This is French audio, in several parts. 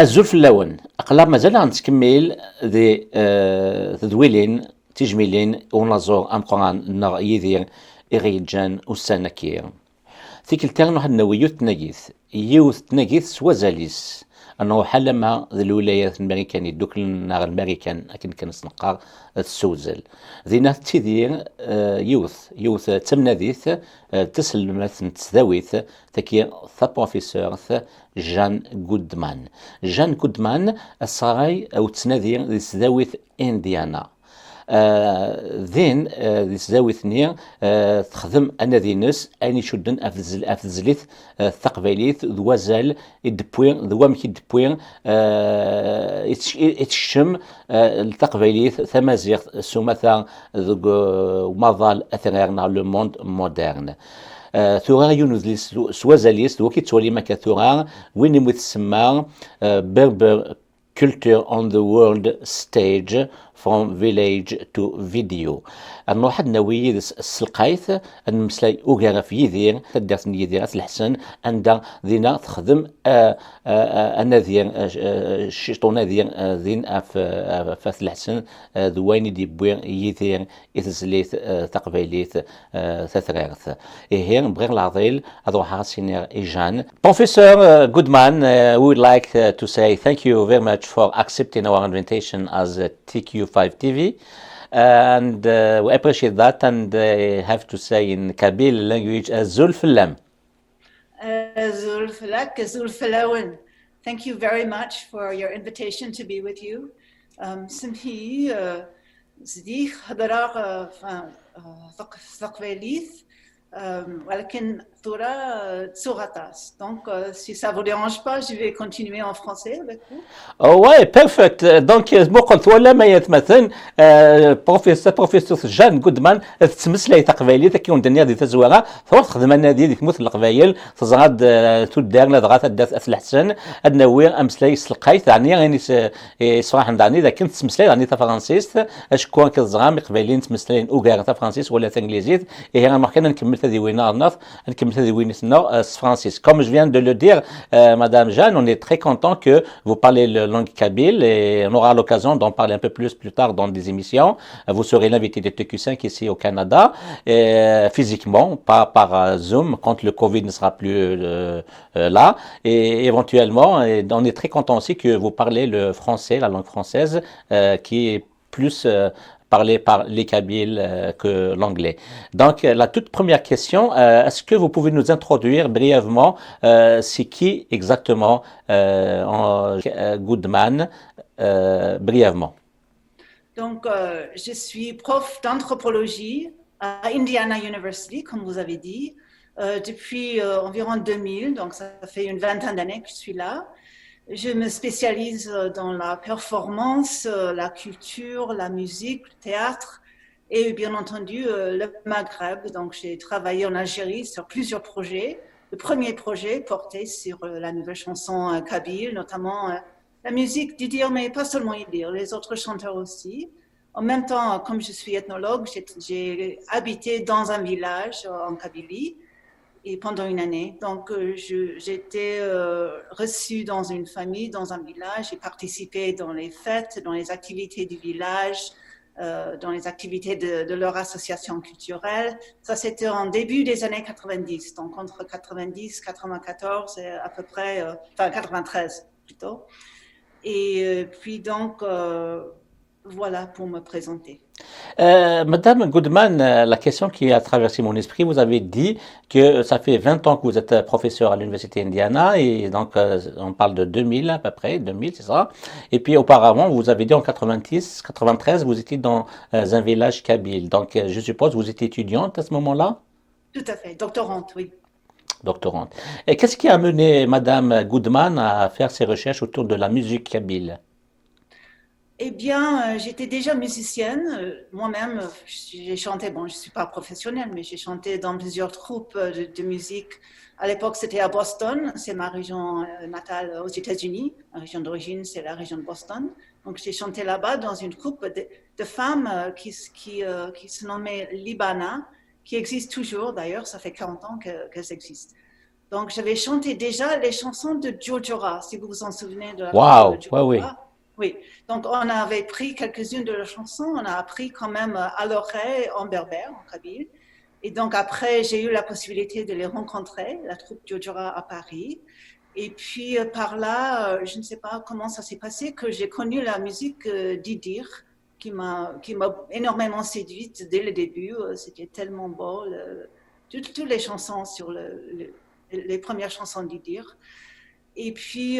الزول في اللون أقلام مازال غنتكمل ذي تدويلين تجميلين ونازور أم قران نغ يدير إغيجان وسانكير تيكلتان واحد نويوت تناقيث يوث تناقيث سوازاليس انه حلما ذي الولايات الامريكانية دوك النار الامريكان اكن كنسنقار السوزل ذينا تيدير يوث تمناديث تسلمت تسداويث تكي ثا بروفيسور جان جودمان الصغاي او تسنادير ذي سداويث انديانا ذين ذي سداوي ثنيا تخدم اناذينس اني شدن افزليث الثقبيليث ذوازال يدبوين ذوامكي يدبوين يتشم الثقبيليث ثمازيغ سومثا ومظال اثنغنا لو موند مودرن ثورا يونس سوازاليس وكي تولي مكا ثورا وين يموت السما بربر culture on the world stage from village to video أنه حد نوي السلقايث المسلاي أوغارا في يدير تدرس يدير الحسن عند ذينا تخدم أنا ذير الشيطون ذير ذين فاس الحسن ذوين دي بوين يدير إثزليث تقبيليث تثريرث إيه نبغي العضيل أضوحها سينير إيجان Professor Goodman, we would like to say thank you very much for accepting our invitation as TQ5 TV. And we appreciate that, and I have to say in Kabyle language, Zulflam. Zulflak, Zulflawen. Thank you very much for your invitation to be with you. Simhi زديخ هدراغ ثقفيليث ولكن ثورة تسوغاتاس. Donc si ça vous dérange pas, je vais continuer en français avec vous. Ouais, perfect. Donc مو قلت ولا ما يتمثل بروفيسور جان جودمان تمسلي تقبايلي تكون الدنيا دي تزوغا ثور تخدم النادي دي تموت القبايل تزغاد تدار لا تدات في الحسن ادناوي امسلي سلقايت يعني صراحه داني اذا كنت تمسلي يعني فرنسيس اشكون كزغام قبايلين تمسلين اوغار فرنسيس ولا انجليزيت هي انا ممكن نكمل هذه وين نص نكمل هذه وين français. Comme je viens de le dire, Madame Jeanne, on est très content que vous parlez la langue kabyle et on aura l'occasion d'en parler un peu plus tard dans des émissions. Vous serez l'invité de TQ5 ici au Canada, physiquement, pas par Zoom, quand le Covid ne sera plus là. Et éventuellement, on est très content aussi que vous parlez le français, la langue française, qui est plus parlé par les Kabyles que l'anglais. Donc, la toute première question, est-ce que vous pouvez nous introduire brièvement c'est qui exactement Goodman, brièvement? Donc, je suis prof d'anthropologie à Indiana University, comme vous avez dit, depuis environ 2000, donc ça fait une vingtaine d'années que je suis là. Je me spécialise dans la performance, la culture, la musique, le théâtre et bien entendu le Maghreb. Donc j'ai travaillé en Algérie sur plusieurs projets. Le premier projet portait sur la nouvelle chanson kabyle, notamment la musique d'Idir, mais pas seulement Idir, les autres chanteurs aussi. En même temps, comme je suis ethnologue, j'ai habité dans un village en Kabylie. Et pendant une année. Donc, j'étais reçue dans une famille, dans un village. J'ai participé dans les fêtes, dans les activités du village, dans les activités de leur association culturelle. Ça, c'était en début des années 90. Donc, entre 90, 94 et à peu près, enfin 93 plutôt. Et puis donc, voilà pour me présenter. Madame Goodman, la question qui a traversé mon esprit, vous avez dit que ça fait 20 ans que vous êtes professeur à l'Université Indiana et donc on parle de 2000 à peu près, 2000 c'est ça. Et puis auparavant, vous avez dit en 90, 93, vous étiez dans un village kabyle. Donc je suppose que vous étiez étudiante à ce moment-là? Tout à fait, doctorante, oui. Doctorante. Et qu'est-ce qui a mené Madame Goodman à faire ses recherches autour de la musique kabyle? Eh bien, j'étais déjà musicienne. Moi-même, j'ai chanté, bon, je ne suis pas professionnelle, mais j'ai chanté dans plusieurs troupes de musique. À l'époque, c'était à Boston, c'est ma région natale aux États-Unis. Ma région d'origine, c'est la région de Boston. Donc, j'ai chanté là-bas dans une troupe de femmes qui se nommait Libana, qui existe toujours d'ailleurs, ça fait 40 ans qu'elles existent. Donc, j'avais chanté déjà les chansons de Giorgiora, si vous vous en souvenez de la Waouh, troupe ouais, oui. Giorgiora. Oui, donc on avait pris quelques-unes de leurs chansons, on a appris quand même à l'oreille en berbère, en kabyle. Et donc après, j'ai eu la possibilité de les rencontrer, la troupe Giorgiora à Paris. Et puis par là, je ne sais pas comment ça s'est passé, que j'ai connu la musique d'Idir, qui m'a énormément séduite dès le début. C'était tellement beau, toutes les chansons sur les premières chansons d'Idir. Et puis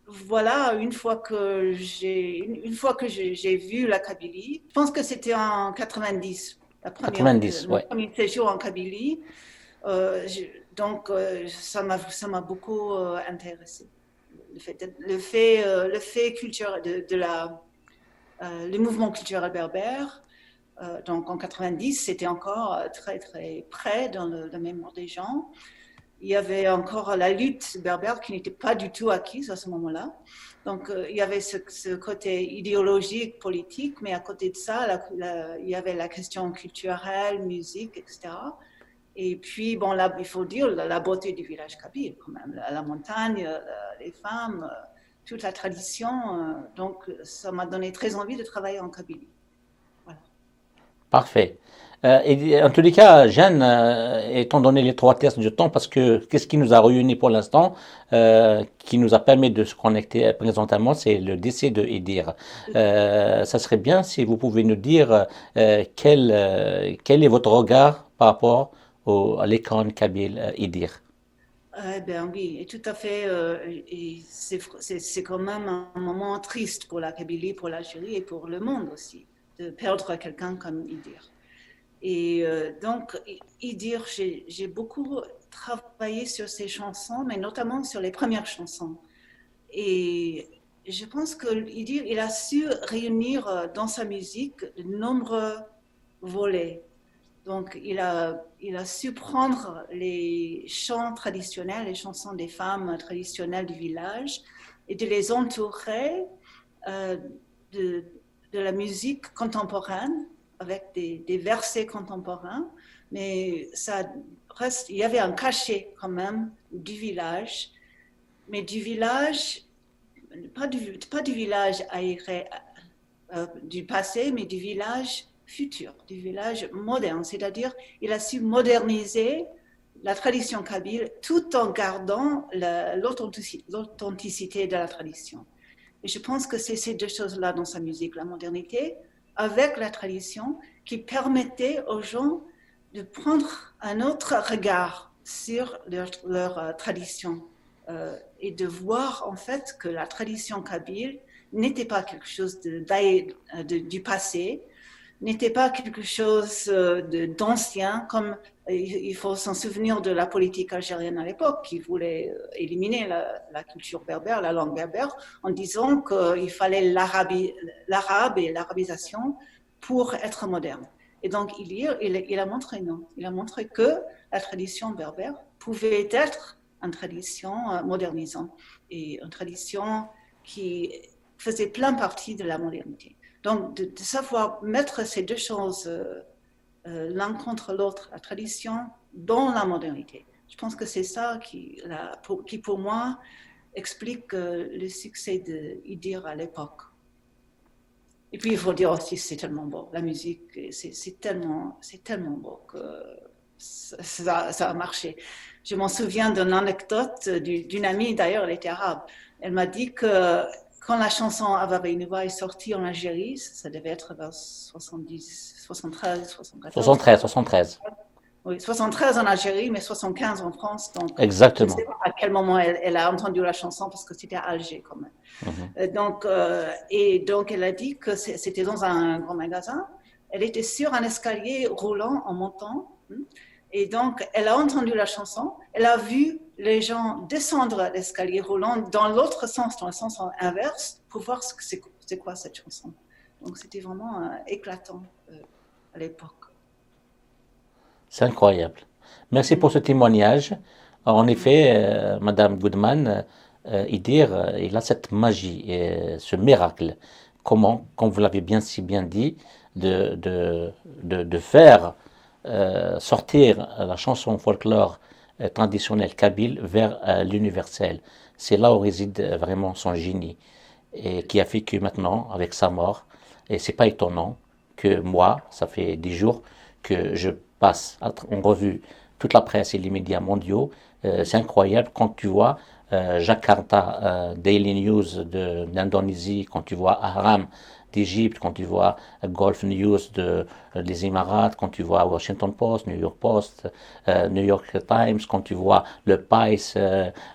voilà, une fois que j'ai vu la Kabylie, je pense que c'était en 90, 90, mon ouais. premier séjour en Kabylie. Donc ça m'a beaucoup intéressé. Le fait culturel le mouvement culturel berbère. Donc en 90, c'était encore très très près dans la mémoire des gens. Il y avait encore la lutte berbère qui n'était pas du tout acquise à ce moment-là. Donc, il y avait ce côté idéologique, politique, mais à côté de ça, il y avait la question culturelle, musique, etc. Et puis, bon, là, il faut dire la beauté du village kabyle, quand même. La montagne, les femmes, toute la tradition. Donc, ça m'a donné très envie de travailler en Kabylie. Voilà. Parfait. Et en tous les cas, Jeanne, étant donné les trois tests du temps, parce que qu'est-ce qui nous a réunis pour l'instant, qui nous a permis de se connecter présentement, c'est le décès de Idir. Ça serait bien si vous pouvez nous dire quel est votre regard par rapport à l'icône kabyle Idir. Ben oui, et tout à fait. Et c'est quand même un moment triste pour la Kabylie, pour l'Algérie et pour le monde aussi, de perdre quelqu'un comme Idir. Et donc, Idir, j'ai beaucoup travaillé sur ses chansons, mais notamment sur les premières chansons. Et je pense que Idir, il a su réunir dans sa musique de nombreux volets. Donc, il a su prendre les chants traditionnels, les chansons des femmes traditionnelles du village, et de les entourer euh, de, de la musique contemporaine, avec des versets contemporains. Mais ça reste, il y avait un cachet quand même du village, mais du village, pas du village aéré, du passé, mais du village futur, du village moderne. C'est-à-dire, il a su moderniser la tradition kabyle tout en gardant l'authenticité de la tradition. Et je pense que c'est ces deux choses-là dans sa musique, la modernité avec la tradition, qui permettait aux gens de prendre un autre regard sur leur tradition et de voir en fait que la tradition kabyle n'était pas quelque chose du passé, n'était pas quelque chose d'ancien, comme il faut s'en souvenir de la politique algérienne à l'époque, qui voulait éliminer la culture berbère, la langue berbère, en disant qu'il fallait l'arabe et l'arabisation pour être moderne. Et donc, il a montré non. Il a montré que la tradition berbère pouvait être une tradition modernisante et une tradition qui faisait plein partie de la modernité. Donc, de savoir mettre ces deux choses l'un contre l'autre, la tradition dans la modernité. Je pense que c'est ça qui pour moi, explique le succès d'Idir à l'époque. Et puis, il faut dire aussi, c'est tellement beau. La musique, c'est tellement beau que ça a marché. Je m'en souviens d'une anecdote d'une amie, d'ailleurs, elle était arabe. Elle m'a dit que quand la chanson Ava Beinouva est sortie en Algérie, ça devait être vers 70, 73, 74. 73, 73. Oui, 73 en Algérie, mais 75 en France. Donc, je ne sais Exactement. pas à quel moment elle a entendu la chanson, parce que c'était à Alger quand même. Donc, elle a dit que c'était dans un grand magasin. Elle était sur un escalier roulant en montant. Et donc, elle a entendu la chanson. Elle a vu les gens descendre l'escalier roulant dans l'autre sens, dans le sens inverse, pour voir c'est quoi cette chanson. Donc, c'était vraiment éclatant à l'époque. C'est incroyable. Merci pour ce témoignage. En effet, Madame Goodman, Idir, il a cette magie, ce miracle. Comment, comme vous l'avez si bien dit, de faire sortir la chanson folklore traditionnel kabyle vers l'universel. C'est là où réside vraiment son génie et qui a fait que maintenant, avec sa mort, et c'est pas étonnant que moi, ça fait 10 jours que je passe en revue toute la presse et les médias mondiaux. C'est incroyable quand tu vois Jakarta Daily News d'Indonésie, quand tu vois Ahram d'Égypte, quand tu vois Gulf News des Émirats, quand tu vois Washington Post, New York Post, New York Times, quand tu vois le Pice,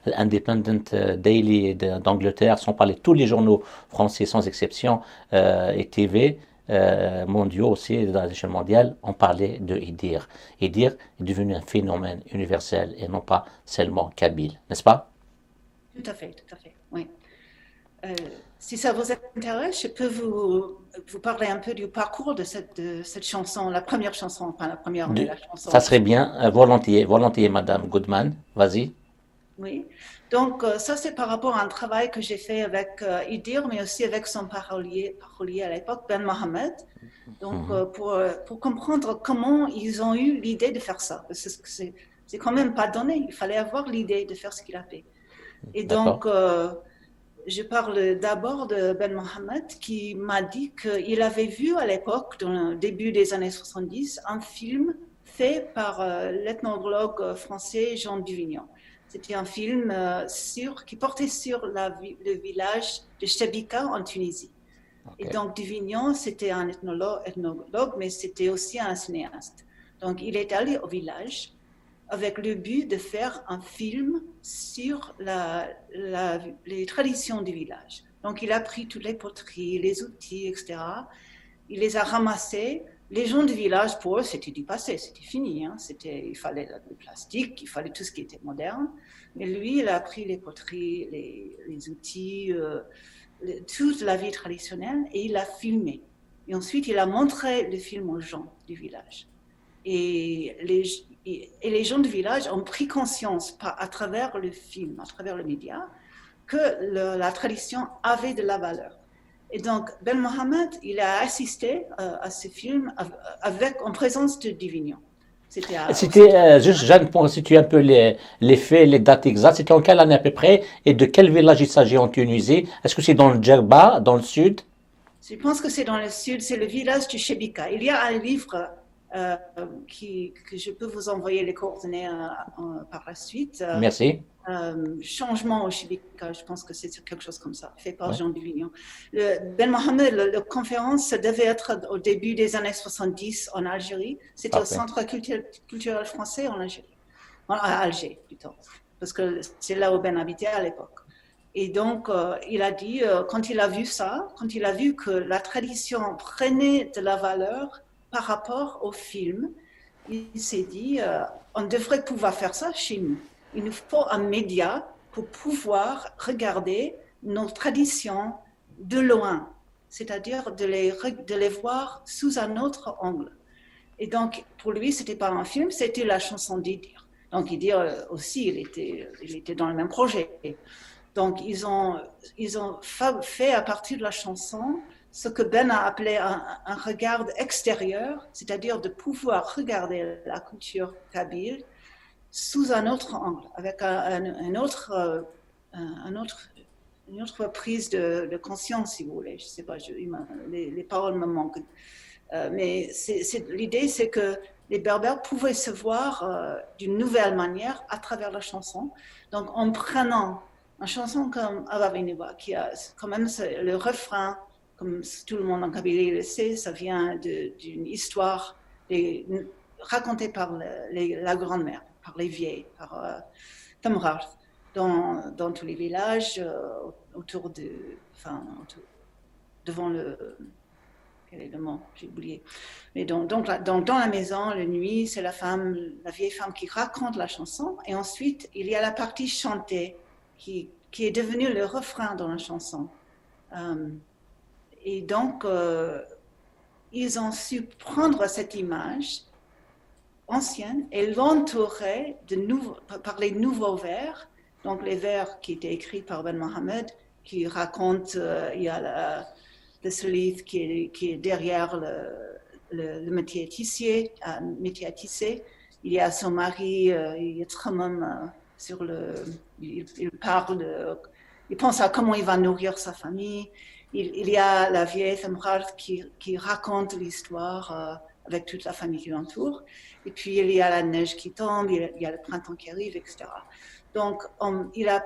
Independent Daily d'Angleterre, sans parler de tous les journaux français sans exception, et TV, mondiaux aussi, dans l'échelle mondiale, on parlait de Idir. Idir est devenu un phénomène universel et non pas seulement kabyle, n'est-ce pas? tout à fait, oui. Euh, si ça vous intéresse, je peux vous parler un peu du parcours de cette chanson, la première chanson, pas la première, mais De- la Ça chanson. serait bien, volontiers, volontiers, Madame Goodman, vas-y. Oui. Donc, ça, c'est par rapport à un travail que j'ai fait avec Idir, mais aussi avec son parolier à l'époque, Ben Mohamed. Donc, Mhm. pour comprendre comment ils ont eu l'idée de faire ça. Parce que c'est quand même pas donné. Il fallait avoir l'idée de faire ce qu'il a fait. Et D'accord. donc, je parle d'abord de Ben Mohamed qui m'a dit qu'il avait vu à l'époque, dans le début des années 70, un film fait par l'ethnologue français Jean Duvignon. C'était un film qui portait sur le village de Chebika en Tunisie. Ok. Et donc Duvignon, c'était un ethnologue, mais c'était aussi un cinéaste. Donc il est allé au village avec le but de faire un film sur les traditions du village. Donc, il a pris toutes les poteries, les outils, etc. Il les a ramassés. Les gens du village, pour eux, c'était du passé, c'était fini. Hein. Il fallait le plastique, il fallait tout ce qui était moderne. Mais lui, il a pris les poteries, les outils, toute la vie traditionnelle et il l'a filmé. Et ensuite, il a montré le film aux gens du village. Et les gens du village ont pris conscience à travers le film, à travers le média, que la tradition avait de la valeur. Et donc, Ben Mohamed, il a assisté à ce film en présence de Divignon. C'était au C'était centre juste, culturel. Jeanne, pour situer un peu les faits, les dates exactes, c'était en quelle année à peu près et de quel village il s'agit en Tunisie? Est-ce que c'est dans le Djerba, dans le sud? Je pense que c'est dans le sud, c'est le village du Chebika. Il y a un livre euh, que je peux vous envoyer les coordonnées par la suite. Merci. Changement au Chibika, je pense que c'est quelque chose comme ça, fait par Ouais, Jean Duvignon. Ben Mohamed, la conférence, ça devait être au début des années 70 en Algérie. C'était au parfait. Centre culturel français en Algérie, à Alger plutôt, parce que c'est là où Ben habitait à l'époque. Et donc, il a dit, quand il a vu ça, quand il a vu que la tradition prenait de la valeur par rapport au film, il s'est dit, on devrait pouvoir faire ça chez nous. Il nous faut un média pour pouvoir regarder nos traditions de loin, c'est-à-dire de les voir sous un autre angle. Et donc, pour lui, ce n'était pas un film, c'était la chanson d'Idir. Donc, Idir aussi, il était dans le même projet. Donc, ils ont fait à partir de la chanson ce que Ben a appelé un regard extérieur, c'est-à-dire de pouvoir regarder la culture kabyle sous un autre angle, avec un autre, une autre prise de conscience, si vous voulez. Je ne sais pas, les paroles me manquent. Mais l'idée, c'est que les Berbères pouvaient se voir d'une nouvelle manière à travers la chanson. Donc, en prenant une chanson comme Avaviniba, qui a quand même le refrain, comme tout le monde en Kabylie le sait, ça vient d'une histoire racontée par la grand-mère, par les vieilles, par Tamrar, dans tous les villages, autour de, enfin, devant quel est le mot? J'ai oublié. Mais donc dans la maison, la nuit, c'est la vieille femme qui raconte la chanson. Et ensuite, il y a la partie chantée qui est devenue le refrain dans la chanson. Euh, et donc, ils ont su prendre cette image ancienne et l'entourer par les nouveaux vers. Donc, les vers qui étaient écrits par Ben Mohamed, qui racontent, il y a le solide qui est derrière le métier à tisser. il y a son mari, il est très même il parle, il pense à comment il va nourrir sa famille. Il y a la vieille femme qui raconte l'histoire avec toute la famille qui l'entoure. Et puis, il y a la neige qui tombe, il y a le printemps qui arrive, etc. Donc, il a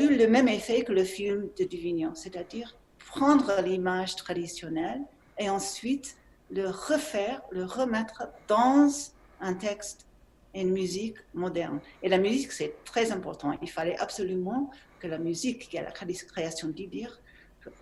eu le même effet que le film de Duvignon, c'est-à-dire prendre l'image traditionnelle et ensuite le remettre dans un texte et une musique moderne. Et la musique, c'est très important. Il fallait absolument que la musique, qui est la création d'Idir,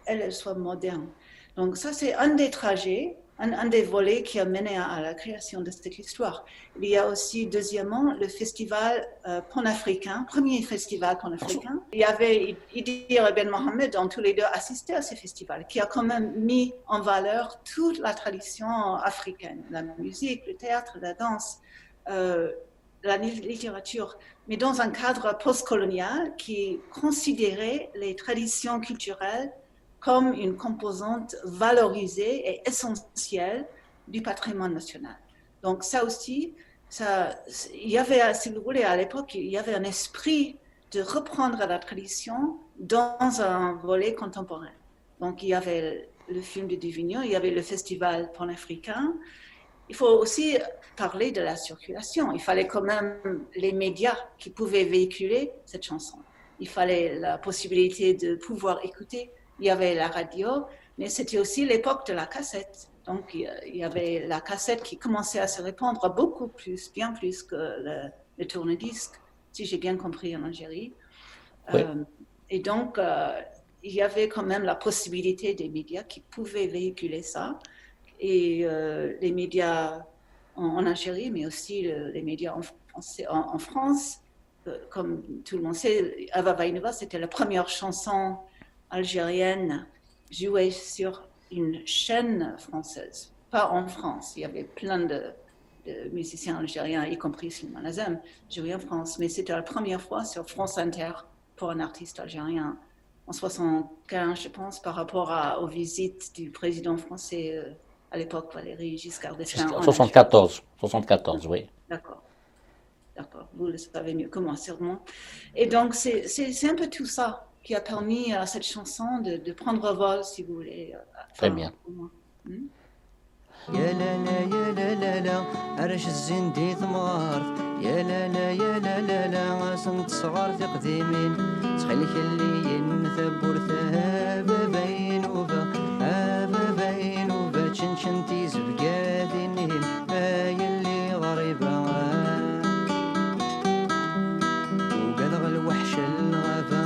elle soit moderne. Donc ça, c'est un des trajets, un des volets qui a mené à la création de cette histoire. Il y a aussi, deuxièmement, le festival panafricain, premier festival panafricain. Il y avait Idir et Ben Mohamed ont tous les deux assisté à ce festival, qui a quand même mis en valeur toute la tradition africaine, la musique, le théâtre, la danse, la littérature, mais dans un cadre postcolonial qui considérait les traditions culturelles comme une composante valorisée et essentielle du patrimoine national. Donc ça aussi, il y avait, si vous voulez, à l'époque, il y avait un esprit de reprendre la tradition dans un volet contemporain. Donc il y avait le film de Duvignon, il y avait le festival panafricain. Il faut aussi parler de la circulation. Il fallait quand même les médias qui pouvaient véhiculer cette chanson. Il fallait la possibilité de pouvoir écouter. Il y avait la radio, mais c'était aussi l'époque de la cassette. Donc, il y avait la cassette qui commençait à se répandre beaucoup plus, bien plus que le tourne-disque, si j'ai bien compris, en Algérie. Oui. Et donc, il y avait quand même la possibilité des médias qui pouvaient véhiculer ça. Et les médias en Algérie, mais aussi les médias en France, comme tout le monde sait, Ava Vainova, c'était la première chanson algérienne jouée sur une chaîne française, pas en France. Il y avait plein de musiciens algériens, y compris Slimane Azem, joués en France, mais c'était la première fois sur France Inter pour un artiste algérien en 1975, je pense, par rapport aux visites du président français à l'époque, Valéry Giscard d'Estaing. 74, oui. D'accord, vous le savez mieux que moi, sûrement. Et donc, c'est un peu tout ça qui a permis à cette chanson de prendre vol, si vous voulez. Très bien. يا لا لا يا لا لا لا عرش الزندي ثمارت يا لا لا يا لا لا لا سنت صغار تقديمين تخليك اللي ينثبور ثاب بينوفا تشنشنتي زبقادينهم يلي ضريبة وقلغ الوحش الغفا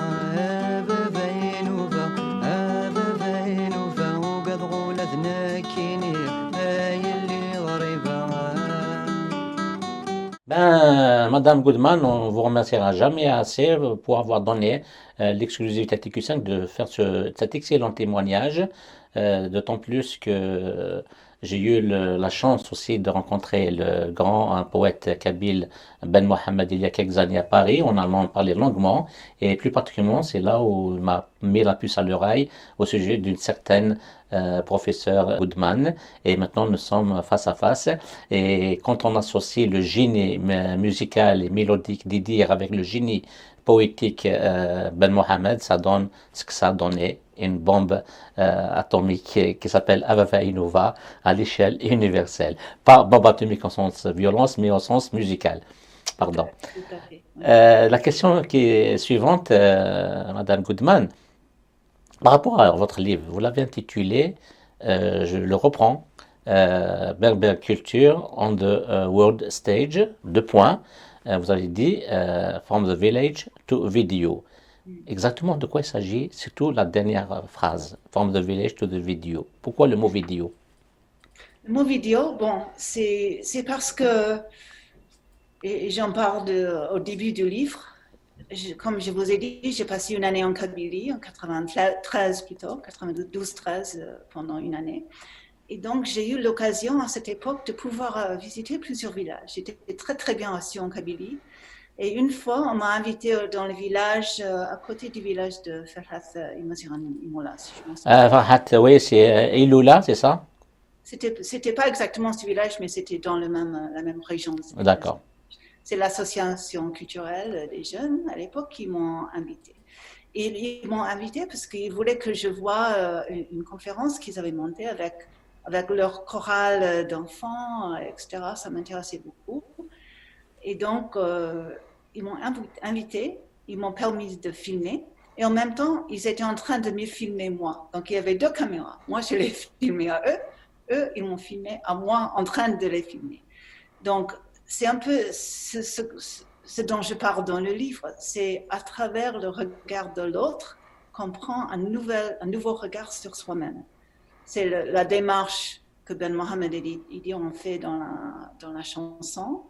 بينوفا وقد غولتنا كيني Madame Goodman, on vous remerciera jamais assez pour avoir donné l'exclusivité TQ5 de faire cet excellent témoignage, d'autant plus que j'ai eu la chance aussi de rencontrer le grand poète kabyle Ben Mohamed il y a quelques années à Paris. On en parlait longuement et plus particulièrement, c'est là où il m'a mis la puce à l'oreille au sujet d'une certaine professeur Goodman. Et maintenant, nous sommes face à face. Et quand on associe le génie musical et mélodique d'Idir avec le génie poétique Ben Mohamed, ça donne ce que ça a donné. Une bombe atomique qui s'appelle Ava Vainova à l'échelle universelle. Pas bombe atomique au sens violence, mais au sens musical. Pardon. Tout à fait. La question qui est suivante, Madame Goodman, par rapport à votre livre, vous l'avez intitulé, je le reprends, Berber Culture on the World Stage, deux points, vous avez dit, From the Village to Video. Exactement de quoi il s'agit, surtout la dernière phrase, From the Village to the Video. Pourquoi le mot vidéo? Le mot vidéo, bon, c'est parce que, et j'en parle au début du livre, comme je vous ai dit, j'ai passé une année en Kabylie, en 93 plutôt, 92-13 pendant une année. Et donc, j'ai eu l'occasion à cette époque de pouvoir visiter plusieurs villages. J'étais très, très bien reçue en Kabylie. Et une fois, on m'a invité dans le village, à côté du village de Ferhat Imaziran Imola, si je me souviens. Farhat, oui, c'est Iloula, c'est ça? c'était pas exactement ce village, mais c'était dans la même région. D'accord. C'est l'association culturelle des jeunes à l'époque qui m'ont invité. Et ils m'ont invité parce qu'ils voulaient que je voie une conférence qu'ils avaient montée avec leur chorale d'enfants, etc. Ça m'intéressait beaucoup. Et donc, ils m'ont invité, ils m'ont permis de filmer. Et en même temps, ils étaient en train de me filmer moi. Donc, il y avait deux caméras. Moi, je les filmais à eux. Eux, ils m'ont filmé à moi en train de les filmer. Donc, c'est un peu ce dont je parle dans le livre. C'est à travers le regard de l'autre qu'on prend un nouveau regard sur soi-même. C'est la démarche que Ben Mohamed et Idi ont fait dans la chanson.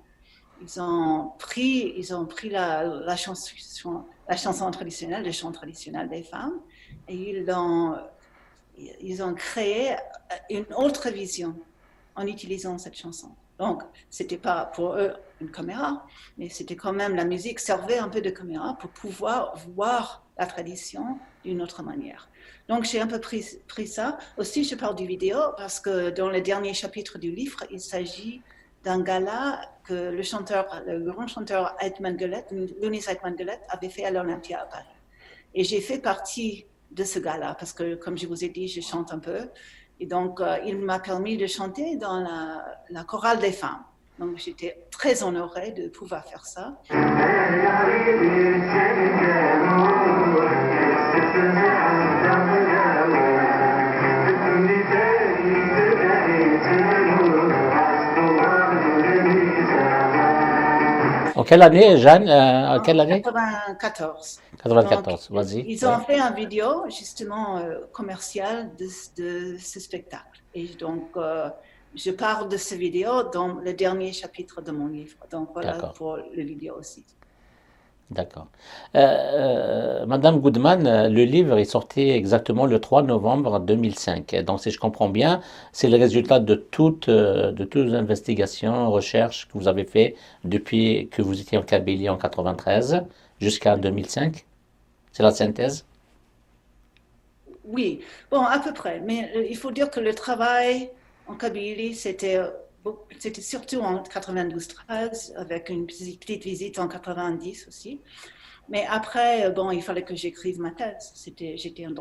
Ils ont pris la chanson traditionnelle, le chant traditionnel des femmes, et ils ont créé une autre vision en utilisant cette chanson. Donc, c'était pas pour eux une caméra, mais c'était quand même, la musique servait un peu de caméra pour pouvoir voir la tradition d'une autre manière. Donc, j'ai un peu pris ça. Aussi, je parle du vidéo parce que dans le dernier chapitre du livre, il s'agit d'un gala que le grand chanteur Edmund Gillette, Lounis Edmund Gillette, avait fait à l'Olympia à Paris. Et j'ai fait partie de ce gala parce que, comme je vous ai dit, je chante un peu. Et donc, il m'a permis de chanter dans la chorale des femmes. Donc, j'étais très honorée de pouvoir faire ça. En quelle année, Jeanne? En quelle année? 94. 94, vas-y. Ils ont fait une vidéo, justement, commerciale de ce spectacle. Et donc, je parle de cette vidéo dans le dernier chapitre de mon livre. Donc, voilà pour le vidéo aussi. D'accord. Madame Goodman, le livre est sorti exactement le 3 novembre 2005. Donc, si je comprends bien, c'est le résultat de toutes les investigations, recherches que vous avez fait depuis que vous étiez en Kabylie en 93 jusqu'à 2005. C'est la synthèse? Oui, bon, à peu près. Mais il faut dire que le travail en Kabylie, c'était surtout en 92-13, avec une petite visite en 90 aussi. Mais après, bon, il fallait que j'écrive ma thèse. J'étais en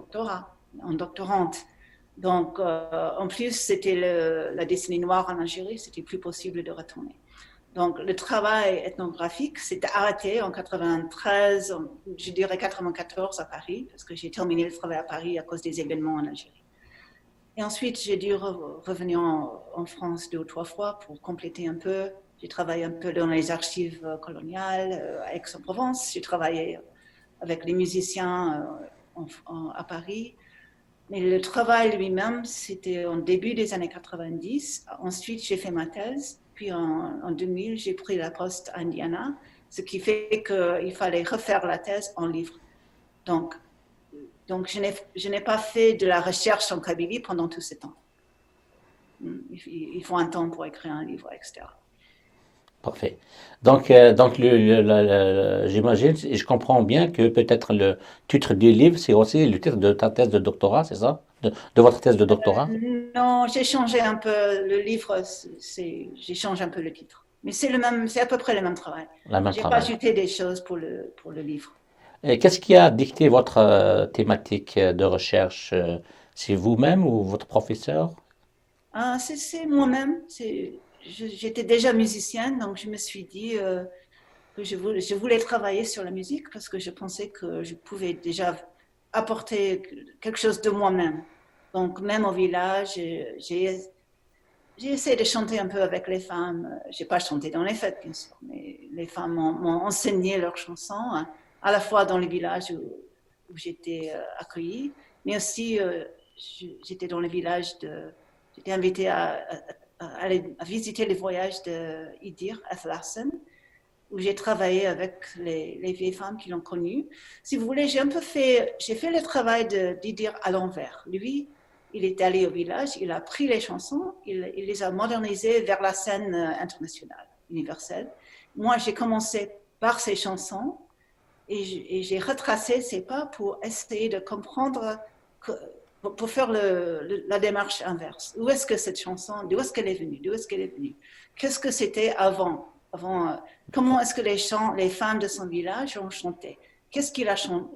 doctorante. Donc, en plus, c'était la décennie noire en Algérie, c'était plus possible de retourner. Donc, le travail ethnographique s'était arrêté en 93, je dirais 94 à Paris, parce que j'ai terminé le travail à Paris à cause des événements en Algérie. Et ensuite, j'ai dû revenir en France 2 ou 3 fois pour compléter un peu. J'ai travaillé un peu dans les archives coloniales à Aix-en-Provence. J'ai travaillé avec les musiciens à Paris. Mais le travail lui-même, c'était en début des années 90. Ensuite, j'ai fait ma thèse. Puis en 2000, j'ai pris la poste à Indiana, ce qui fait qu'il fallait refaire la thèse en livre. Donc je n'ai pas fait de la recherche en Kabylie pendant tout ce temps. Il faut un temps pour écrire un livre, etc. Parfait. Donc j'imagine et je comprends bien que peut-être le titre du livre, c'est aussi le titre de ta thèse de doctorat, c'est ça? De votre thèse de doctorat? Non, j'ai changé un peu le livre, j'ai changé un peu le titre. Mais c'est à peu près le même travail. J'ai pas ajouté des choses pour le livre. Et qu'est-ce qui a dicté votre thématique de recherche? C'est vous-même ou votre professeur? C'est moi-même. J'étais déjà musicienne, donc je me suis dit que je voulais travailler sur la musique parce que je pensais que je pouvais déjà apporter quelque chose de moi-même. Donc, même au village, j'ai essayé de chanter un peu avec les femmes. Je n'ai pas chanté dans les fêtes, bien sûr, mais les femmes m'ont enseigné leurs chansons, hein, à la fois dans les villages où j'étais accueillie, mais aussi j'étais dans les villages j'étais invitée à visiter les voyages d'Idir Athlassen, où j'ai travaillé avec les vieilles femmes qui l'ont connu. Si vous voulez, j'ai fait le travail d'Idir à l'envers. Lui, il est allé au village, il a pris les chansons, il les a modernisées vers la scène internationale, universelle. Moi, j'ai commencé par ces chansons et j'ai retracé ses pas pour essayer de comprendre pour faire la démarche inverse. Où est-ce que cette chanson, d'où est-ce qu'elle est venue? D'où est-ce qu'elle est venue? Qu'est-ce que c'était avant? Comment est-ce que les femmes de son village ont chanté? Qu'est-ce qu'il a changé?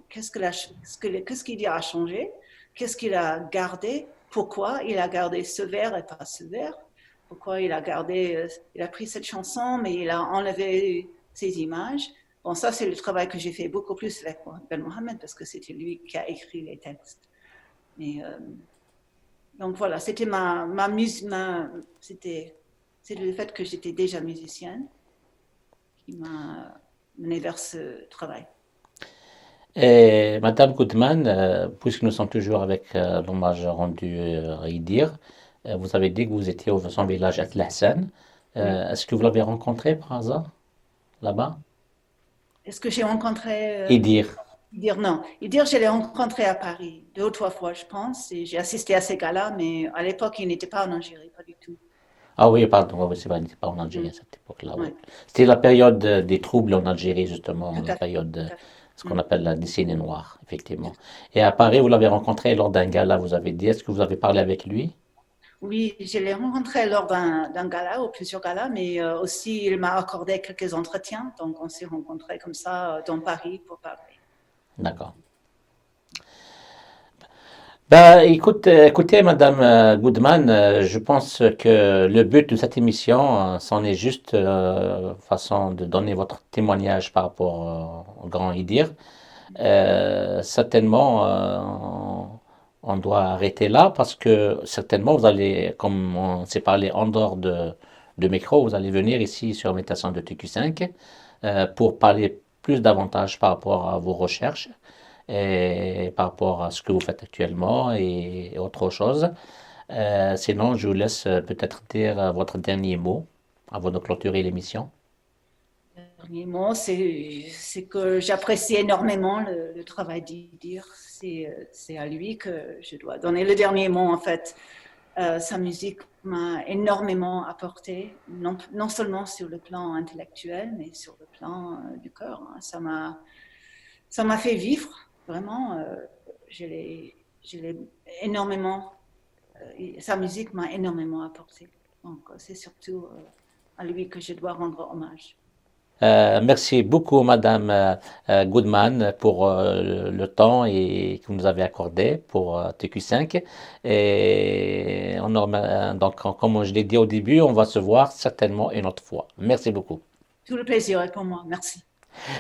Qu'est-ce qu'il a gardé? Pourquoi il a gardé ce vers et pas ce vers? Pourquoi il a pris cette chanson, mais il a enlevé ces images? Bon, ça, c'est le travail que j'ai fait beaucoup plus avec Ben Mohamed, parce que c'était lui qui a écrit les textes. Mais, donc voilà, c'était c'est le fait que j'étais déjà musicienne qui m'a mené vers ce travail. Et Madame Goodman, puisque nous sommes toujours avec l'hommage rendu à Idir, vous avez dit que vous étiez au son village à Tlahsan. Est-ce que vous l'avez rencontré par hasard là-bas? Est-ce que j'ai rencontré Idir. Non. Idir, je l'ai rencontré à Paris 2 ou 3 fois, je pense, et j'ai assisté à ces galas, mais à l'époque, il n'était pas en Algérie, pas du tout. Ah oui, pardon, oui, c'est vrai, il n'était pas en Algérie à cette époque-là. Oui. Ouais. C'était la période des troubles en Algérie, justement, Tout la à fait, période, tout à fait. ce qu'on appelle la décennie noire, effectivement. Et à Paris, vous l'avez rencontré lors d'un gala, vous avez dit, est-ce que vous avez parlé avec lui? Oui, je l'ai rencontré lors d'un gala ou plusieurs galas, mais aussi il m'a accordé quelques entretiens, donc on s'est rencontrés comme ça dans Paris pour parler. D'accord. Bah, écoutez, Madame Goodman, je pense que le but de cette émission, c'en est juste façon de donner votre témoignage par rapport au grand Idir. Certainement, on doit arrêter là parce que certainement vous allez, comme on s'est parlé en dehors de micro, vous allez venir ici sur Invitation de TQ5 pour parler plus davantage par rapport à vos recherches et par rapport à ce que vous faites actuellement et autre chose. Sinon, je vous laisse peut-être dire votre dernier mot avant de clôturer l'émission. Dernier mot, c'est que j'apprécie énormément le travail d'Idir. C'est à lui que je dois donner le dernier mot, en fait. Sa musique m'a énormément apporté, non seulement sur le plan intellectuel, mais sur le plan du cœur. Ça m'a fait vivre, vraiment. Je l'ai énormément, sa musique m'a énormément apporté. Donc, c'est surtout à lui que je dois rendre hommage. Merci beaucoup, Madame Goodman, pour le temps que vous nous avez accordé pour TQ5. Et donc, comme je l'ai dit au début, on va se voir certainement une autre fois. Merci beaucoup. Tout le plaisir est pour moi. Merci.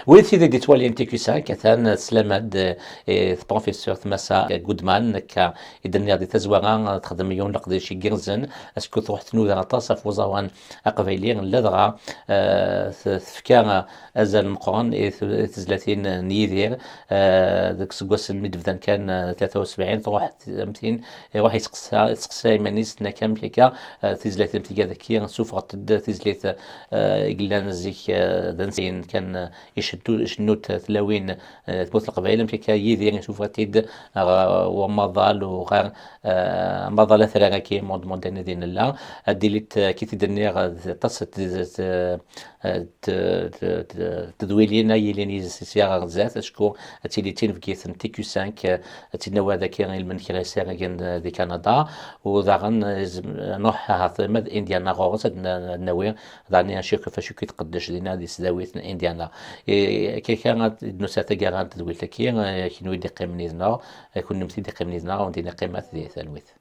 ويثي دي توالي انت كيسا كثان سلامد بروفيسور تمسا جودمان كا إدنيا دي تزوغا تخدم يون لقدي شي جيرزن اسكو تروح تنوذا غطاس فوزاوان أقفيلين لذغا فكا أزال مقرن تزلاتين نيذير داك سكواس المدفدان كان 73 تروح متين يروح يسقسا يمانيس نكام كيكا تزلاتين تيكا ذكي سوفرت تزليت قلان زيك دانسين كان يشنوت تلاوين تبوث القبائل مكا يذير نشوف تيد ومظال وغير مظال ثلاثة كي مودرن دين الله ديليت كي تدنيغ تص تدويلينا يليني سياغ زات شكو تيليتين في كيثن تيكو 5 تنوا ذاك المن كريسير جن دي كندا وذاغن نوح هاثمد انديانا غوص نوي ذاني شيك فشو كيتقدش لينا دي سداويت انديانا كي كانت نسات كارانت دويلتكي كي نوي دي قيمنيزنا كون نمسي دي قيمنيزنا وندي قيمات دي ثالوث